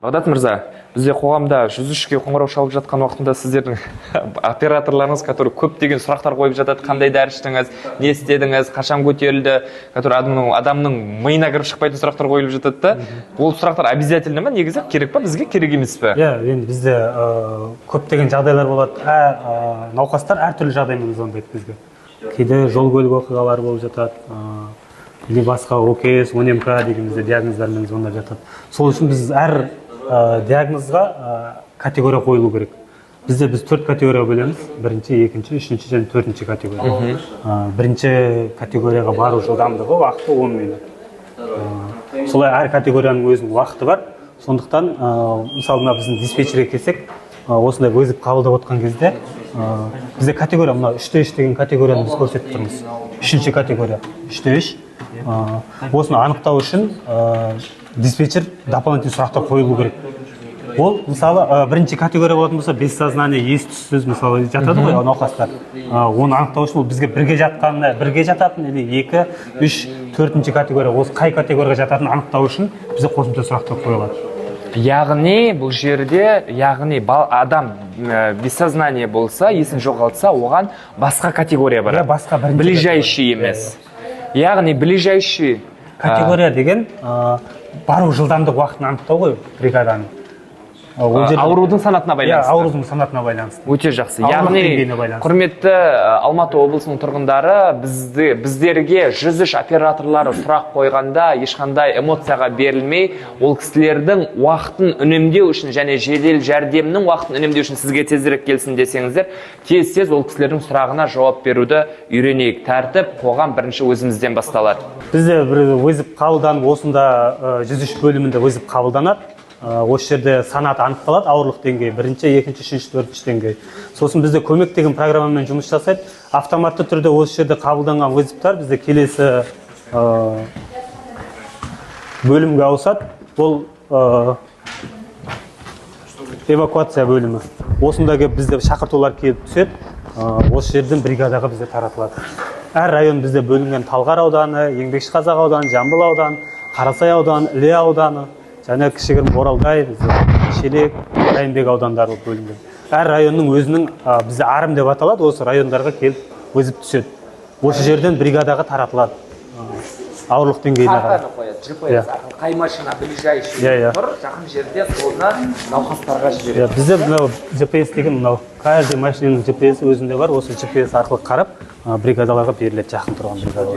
Бағдат мырза, бізде қоғамда 103-ке қоңырау шалып жатқан уақытында сіздердің операторларыңыз, который көптеген сұрақтар қойып жатады, қандай дәріс іштіңіз, не істедіңіз, қашан көтерілді, который адамның миына кіріп шықпайтын сұрақтар қойылып жатады да. Ол сұрақтар обязательно ма, негізі керек па, бізге керек емес пе? Иә, енді бізде көптеген жағдайлар болады. Науқастар әртүрлі жағдаймен звондайды бізге. Кейде жол көлік оқиғалары болып жатады, или басқа ОКС, ОНМК деген бізде диагноздармен звондап жатады. Сол үшін біз әр диагнозға категория қойылу керек. Біз 4 категория бөлеміз. Бірінші, екінші, үшінші және төртінші категория. Бірінші категорияға бару жылдамдығы уақыты 10 минут. Солай әр категорияның өзінің уақыты бар. Сондықтан, мысалы біздің диспетчерге келсек, осындай вызов қабылдап отқан кезде, бізде категория, мына 3-3 деген категорияны біз көрсетіп тұрмыз. Үшінші категория 3-3. Осыны анықтау үшін диспетчер дополнительный сұрақтар қойылу керек. Ол, мысалы, бірінші категория болатын болса, бессознание, ес-түссіз, мысалы, жатады ғой науқастар. Оны анықтау үшін ол бізге бірге жататын, или 2, 3, 4-ші категория, осы қай категорияға жататын анықтау үшін бізде қосымша сұрақтар қойылады. Яғни бұл жерде, адам бессознание болса, есін жоғалтса, оған басқа категория бар. Ближайший емес. Яғни ближайший категория деген бару жылдамдық уақытын анықтау ғой бригаданың. Аурудың санатына байланысты. Аурудың санатына байланысты. Өте жақсы. Яғни, құрметті Алматы облысының тұрғындары, біздерге 103 операторлары сұрақ қойғанда ешқандай эмоцияға берілмей, ол кісілердің уақытын үнемдеу үшін және жедел жәрдемнің уақытын үнемдеу үшін сізге тезірек келсін десеңіздер, тез ол кісілердің сұрағына жауап беруді үйренейік. Тәртіп, қоғам бірінші өзімізден басталады. Бізде бір вызов қабылданып, осында 103 бөлімінде вызов қабылданады. Осы жерде санаты анықталады, ауырлық деңгейі, бірінші, екінші, үшінші, төртінші деңгей. Сосын бізде көмек деген программамен жұмыс жасайды. Автоматты түрде осы жерде қабылданған вызовтар бізде келесі бөлімге ауысады. Ол эвакуация бөлімі. Осында бізде шақыртулар келіп түседі. Осы жерден бригадаға бізде таратылады. Әр район бізде бөлінген: Талғар ауданы, Еңбекшіқазақ ауданы, Жамбыл ауданы, Қарасай ауданы, Іле ауданы, және кішігірім Боралдай, Шелек, Райымбек аудандары бөлінген. Әр районның өзінің бізде арым деп аталады, осы райондарға келіп вызов түседі. Осы жерден бригадаға таратылады. Ауырлық деңгейіне қарай. Қай машина ближайший тұр, жақын жерде соны науқастарға жібереді. Бізде GPS деген, каждый машинаның GPS өзінде бар, осы GPS арқылы қарап бригадаларға беріледі, жақын тұрған бригада.